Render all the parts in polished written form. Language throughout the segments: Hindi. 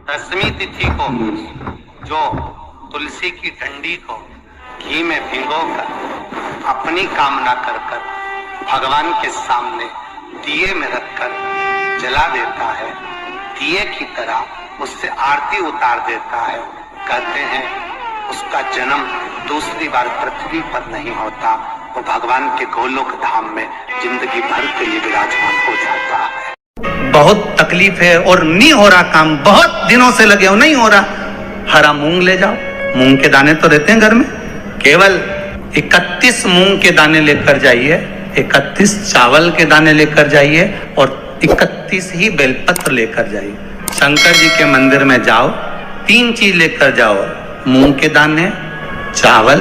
दसवीं तिथि को जो तुलसी की डंडी को घी में भिगोकर अपनी कामना कर भगवान के सामने दिए में रखकर जला देता है, दिए की तरह उससे आरती उतार देता है, कहते हैं उसका जन्म दूसरी बार पृथ्वी पर नहीं होता, वो भगवान के गोलोक धाम में जिंदगी भर के लिए विराजमान हो जाता है। बहुत तकलीफ है और नहीं हो रहा काम, बहुत दिनों से लगे हो, नहीं हो रहा, हरा मूंग ले जाओ। मूंग के दाने तो रहते हैं घर में, केवल 31 मूंग के दाने लेकर जाइए, 31 चावल के दाने लेकर जाइए और 31 ही बेलपत्र लेकर जाइए। शंकर जी के मंदिर में जाओ, 3 चीज लेकर जाओ, मूंग के दाने, चावल,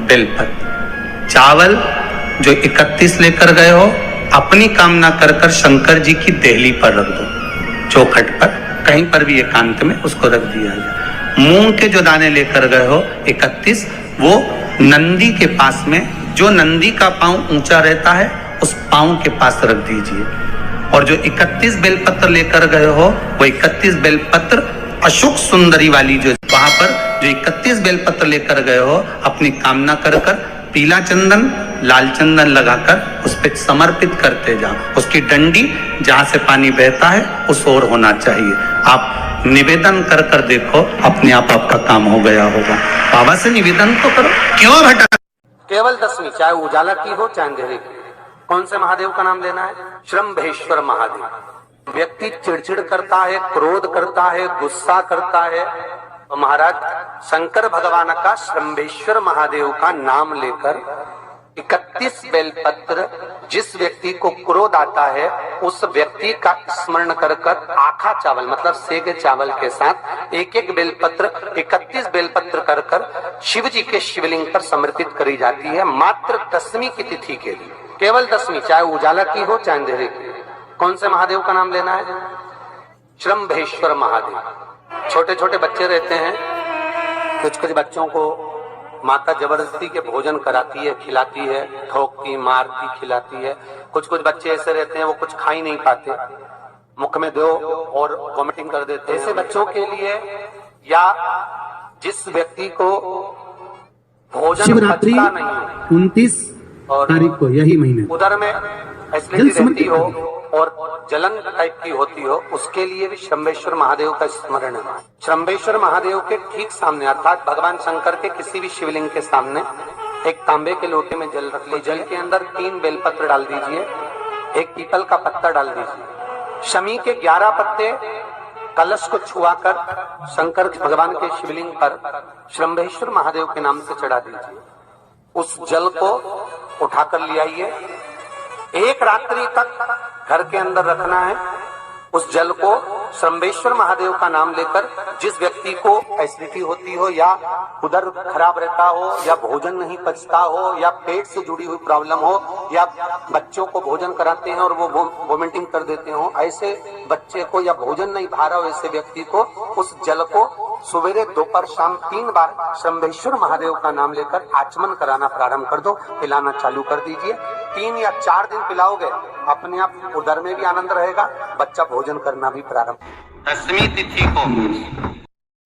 बेलपत्र। चावल जो 31 लेकर गए हो, अपनी कामना कर कर शंकर जी की देहली पर रख दो, चौखट पर, कहीं पर भी एकांत में उसको रख दिया जाए। मूंग के जो दाने लेकर गए हो 31, वो नंदी के पास में, जो नंदी का पांव ऊंचा रहता है उस पांव के पास रख दीजिए। और जो 31 बेलपत्र लेकर गए हो, वो 31 बेलपत्र अशोक सुंदरी वाली जो वहां पर जो 31 बेलपत्र लेकर गए हो, अपनी कामना कर कर पीला चंदन, लाल चंदन लगाकर उस पर समर्पित करते जाओ। उसकी डंडी जहां से पानी बहता है उस ओर होना चाहिए। आप निवेदन कर कर देखो, अपने आप आपका काम हो गया होगा। बाबा से निवेदन तो करो, क्यों भटक। केवल 10वीं, चाहे उजाला की हो चाहे अंधेरे की। कौन से महादेव का नाम लेना है? श्रम्भेश्वर महादेव। व्यक्ति चिड़चिड़ करता है, क्रोध करता है, गुस्सा करता है, तो महाराज शंकर भगवान का श्रम्भेश्वर महादेव का नाम लेकर 31 बेलपत्र, जिस व्यक्ति को क्रोध आता है उस व्यक्ति का स्मरण कर कर आखा चावल मतलब सेगे चावल के साथ एक एक बेलपत्र 31 बेलपत्र कर कर शिव जी के शिवलिंग पर समर्पित करी जाती है, मात्र 10वीं की तिथि के लिए। केवल 10वीं, चाहे उजाला की हो चाहे अंधेरे की। कौन से महादेव का नाम लेना है? श्रम्भेश्वर महादेव। छोटे छोटे बच्चे रहते हैं, कुछ बच्चों को माता जबरदस्ती के भोजन कराती है, खिलाती है, ठोकती, मारती, खिलाती है। कुछ बच्चे ऐसे रहते हैं वो कुछ खा ही नहीं पाते, मुख में दो और वॉमिटिंग कर देते हैं। ऐसे बच्चों के लिए या जिस व्यक्ति को भोजन पचता नहीं, 29 तारीख को यही महीने उधर में एसिडिटी रहती हो और जलन टाइप की होती हो, उसके लिए भी श्रम्भेश्वर महादेव का स्मरण है। श्रम्भेश्वर महादेव के ठीक सामने अर्थात भगवान शंकर के किसी भी शिवलिंग के सामने एक तांबे के लोटे में जल रख लीजिए। जल के अंदर 3 बेलपत्र डाल दीजिए, एक पीपल का पत्ता डाल दीजिए, शमी के 11 पत्ते कलश को छुआकर शंकर भगवान के शिवलिंग पर श्रम्भेश्वर महादेव के नाम से चढ़ा दीजिए। उस जल को उठाकर ले आइए, एक रात्रि तक घर के अंदर रखना है। उस जल को श्रम्भेश्वर महादेव का नाम लेकर, जिस व्यक्ति को एसिडिटी होती हो या उधर खराब रहता हो या भोजन नहीं पचता हो या पेट से जुड़ी हुई प्रॉब्लम हो या बच्चों को भोजन कराते हैं और वो वोमिटिंग कर देते हो, ऐसे बच्चे को या भोजन नहीं भा रहा हो ऐसे व्यक्ति को उस जल को सवेरे दोपहर शाम 3 बार श्रम्भेश्वर महादेव का नाम लेकर आचमन कराना प्रारंभ कर दो, पिलाना चालू कर दीजिए। 3 या 4 दिन पिलाओगे, अपने आप उदर में भी आनंद रहेगा, बच्चा भोजन करना भी प्रारंभ। 10वीं तिथि को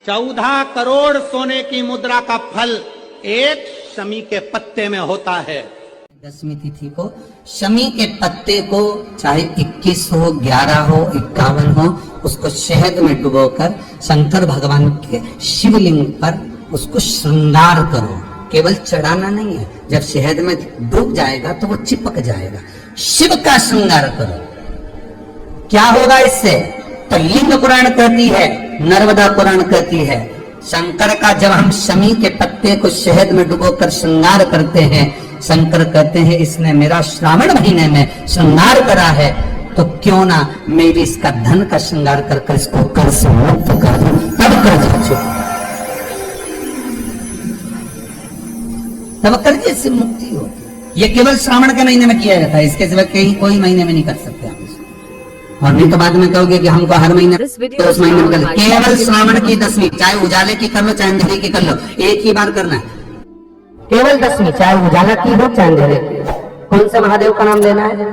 14 करोड़ सोने की मुद्रा का फल एक शमी के पत्ते में होता है। 10वीं तिथि को शमी के पत्ते को चाहे 21 हो, 11 हो, 51 हो, उसको शहद में डुबोकर शंकर भगवान के शिवलिंग पर उसको श्रृंगार करो। केवल चढ़ाना नहीं है, जब शहद में डूब जाएगा तो वो चिपक जाएगा। शिव का श्रृंगार करो। क्या होगा इससे? तो लिंग पुराण कहती है, नर्मदा पुराण कहती है, शंकर का जब हम शमी के पत्ते को शहद में डुबोकर श्रृंगार करते हैं, शंकर कहते हैं इसने मेरा श्रावण महीने में श्रृंगार करा है, तो क्यों ना मैं भी इसका धन का श्रृंगार कर कर इसको कर से मुक्त कर दूं, तब कर्ज से मुक्ति हो। ये केवल श्रावण के महीने में किया जाता है, इसके सिवा कहीं कोई महीने में नहीं कर सकते आप इसको। और नहीं तो बाद में कहोगे कि हमको हर महीने तो उस महीने में कर। केवल श्रावण की 10वीं, चाहे उजाले की कर लो चाहे अंधेरे की कर लो, एक ही बार करना है। केवल 10वीं, चाहे उजाला की हो चाहे अंधेरे की। कौन से महादेव का नाम लेना है?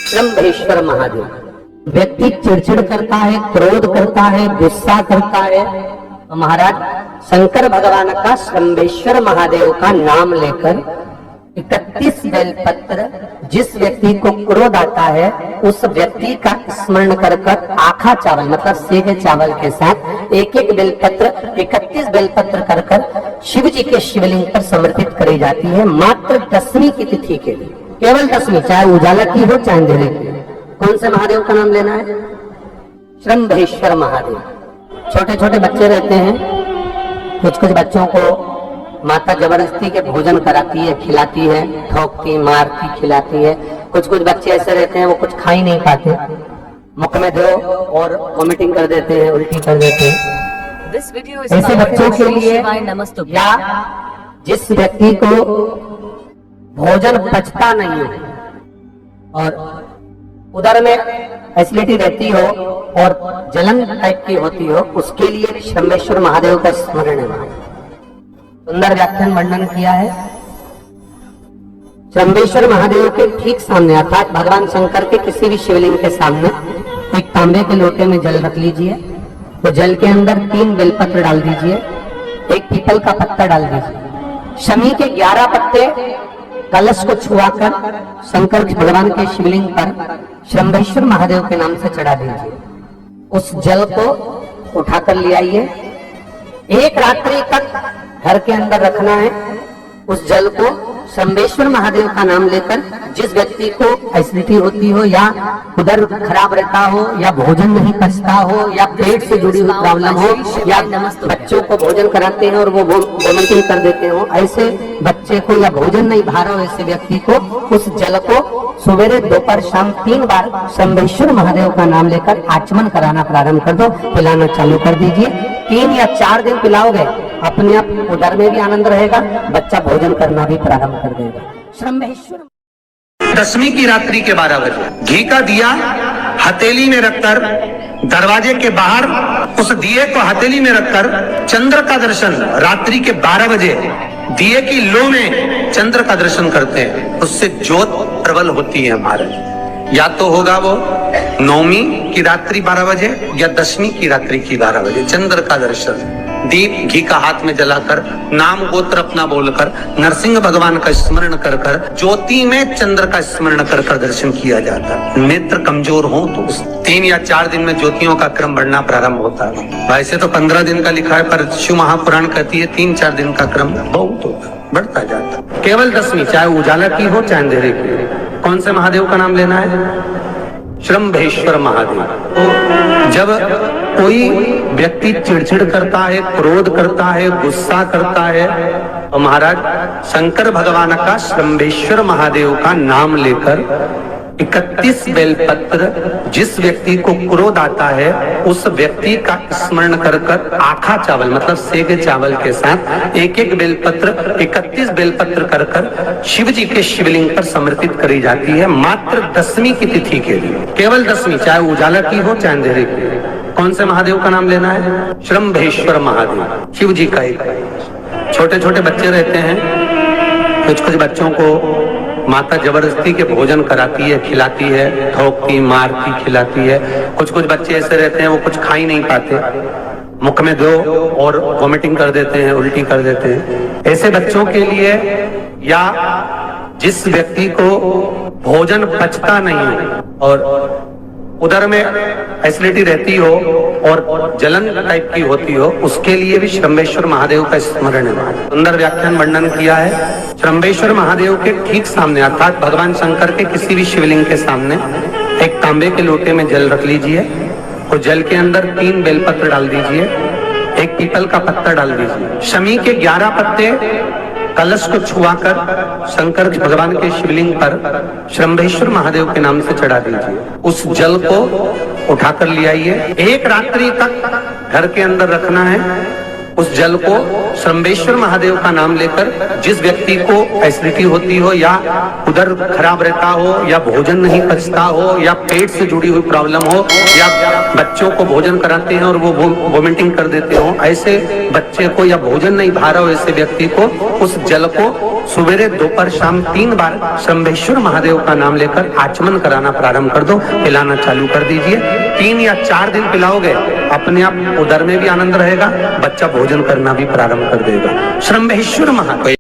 श्रम्भेश्वर महादेव। व्यक्ति चिड़चिड़ करता है, क्रोध करता है, गुस्सा करता है, तो महाराज शंकर भगवान का शंभेश्वर महादेव का नाम लेकर 31 बेलपत्र, जिस व्यक्ति को क्रोध आता है उस व्यक्ति का स्मरण कर कर आखा चावल मतलब सेगे चावल के साथ एक एक बेलपत्र 31 बेलपत्र कर कर शिव जी के शिवलिंग पर समर्पित करी जाती है मात्र 10वीं की तिथि के लिए। केवल 10वीं, चाहे उजाला की हो चाहे अंधेरे की। कौन से महादेव का नाम लेना है? शंभेश्वर महादेव। छोटे छोटे बच्चे रहते हैं, कुछ कुछ बच्चों को माता जबरदस्ती के भोजन कराती है, खिलाती है, ठोकती, मारती, खिलाती है। कुछ कुछ बच्चे ऐसे रहते हैं वो कुछ खा ही नहीं पाते, मुख में दो और वॉमिटिंग कर देते हैं, उल्टी कर देते हैं। ऐसे बच्चों के लिए या जिस व्यक्ति को भोजन पचता नहीं हो और उदर में एसिडिटी रहती हो और जलन टाइप की होती हो, उसके लिए भी शंभेश्वर महादेव का स्मरण है। सुंदर व्याख्यान वर्णन किया है। शंभेश्वर महादेव के ठीक सामने अर्थात भगवान शंकर के किसी भी शिवलिंग के सामने एक तांबे के लोटे में जल रख लीजिए, तो जल के अंदर 3 बेलपत्र डाल दीजिए, एक पीपल का पत्ता डाल दीजिए, शमी के 11 पत्ते कलश को छुआकर शंकर भगवान के शिवलिंग पर शंभेश्वर महादेव के नाम से चढ़ा दीजिए। उस जल को उठाकर ले आइए, एक रात्रि तक घर के अंदर रखना है। उस जल को शंभेश्वर महादेव का नाम लेकर जिस व्यक्ति को एसिडिटी होती हो या उदर खराब रहता हो या भोजन नहीं पचता हो या पेट से जुड़ी हुई प्रॉब्लम हो या बच्चों को भोजन कराते हैं और वो वॉमिटिंग कर देते हो, ऐसे बच्चे को या भोजन नहीं भा रहा हो ऐसे व्यक्ति को उस जल को सवेरे दोपहर शाम 3 बार शंभेश्वर महादेव का नाम लेकर आचमन कराना प्रारंभ कर दो, पिलाना चालू कर दीजिए। 3 या 4 दिन पिलाओगे, अपने आप उदर में भी आनंद रहेगा, बच्चा भोजन करना भी प्रारंभ कर देगा। शंभेश्वर 10वीं की रात्रि के 12 बजे घी का दिया हथेली में रखकर दरवाजे के बाहर उस दिए को हथेली में रखकर चंद्र का दर्शन रात्रि के 12 बजे दिए की लो में चंद्र का दर्शन करते हैं, उससे ज्योत प्रबल होती है हमारे। या तो होगा वो 9वीं की रात्रि 12 बजे या 10वीं की रात्रि की 12 बजे चंद्र का दर्शन, दीप घी का हाथ में जलाकर नाम गोत्र अपना बोलकर नरसिंह भगवान का स्मरण कर कर ज्योति में चंद्र का स्मरण कर कर दर्शन किया जाता है। नेत्र कमजोर हो तो 3 या 4 दिन में ज्योतियों का क्रम बढ़ना प्रारंभ होता है। वैसे तो 15 दिन का लिखा है, पर शिव महापुराण कहती है 3-4 दिन का क्रम बहुत होता, बढ़ता जाता। केवल 10वीं, चाहे उजाला की हो चाहे अंधेरे की। कौन से महादेव का नाम लेना है? शंभेश्वर महादेव। तो जब कोई व्यक्ति चिड़चिड़ करता है, क्रोध करता है, गुस्सा करता है, तो महाराज शंकर भगवान का शंभेश्वर महादेव का नाम लेकर 31 बेलपत्र, जिस व्यक्ति को क्रोध आता है उस व्यक्ति का स्मरण कर कर आखा चावल मतलब सेगे चावल के साथ एक एक बेलपत्र 31 बेलपत्र कर कर शिव जी के शिवलिंग पर समर्पित करी जाती है मात्र 10वीं की तिथि के लिए। केवल 10वीं, चाहे उजाला की हो चाहे अंधेरे की। कौन से महादेव का नाम लेना है? शंभेश्वर महादेव, शिव जी का एक। छोटे छोटे बच्चे रहते हैं, कुछ कुछ बच्चों को माता जबरदस्ती के भोजन कराती है, खिलाती है, ठोकती, मारती, खिलाती है। कुछ कुछ बच्चे ऐसे रहते हैं वो कुछ खा ही नहीं पाते, मुख में दो और वॉमिटिंग कर देते हैं, उल्टी कर देते हैं। ऐसे बच्चों के लिए या जिस व्यक्ति को भोजन पचता नहीं और उदर में एसिडिटी रहती हो और जलन टाइप की होती हो, उसके लिए भी शंभेश्वर महादेव का स्मरण है। सुंदर व्याख्यान वर्णन किया है। शंभेश्वर महादेव के ठीक सामने अर्थात भगवान शंकर के किसी भी शिवलिंग के सामने एक तांबे के लोटे में जल रख लीजिए और जल के अंदर 3 बेलपत्र डाल दीजिए, एक पीपल का पत्ता डाल दीजिए, शमी के 11 पत्ते कलश को छुआकर शंकर भगवान के शिवलिंग पर शंभेश्वर महादेव के नाम से चढ़ा दीजिए। उस जल को उठाकर ले आइए, एक रात्रि तक घर के अंदर रखना है। उस जल को श्रम्भेश्वर महादेव का नाम लेकर, जिस व्यक्ति को एसिडिटी होती हो या उधर खराब रहता हो या भोजन नहीं पचता हो या पेट से जुड़ी हुई प्रॉब्लम हो या बच्चों को भोजन कराते हैं और वो वोमिटिंग कर देते हो, ऐसे बच्चे को या भोजन नहीं भा रहा हो ऐसे व्यक्ति को उस जल को सवेरे दोपहर शाम 3 बार श्रम्भेश्वर महादेव का नाम लेकर आचमन कराना प्रारंभ कर दो, पिलाना चालू कर दीजिए। 3 या 4 दिन पिलाओगे, अपने आप उदर में भी आनंद रहेगा, बच्चा भोजन करना भी प्रारंभ कर देगा। श्रम्भेश्वर महादेव।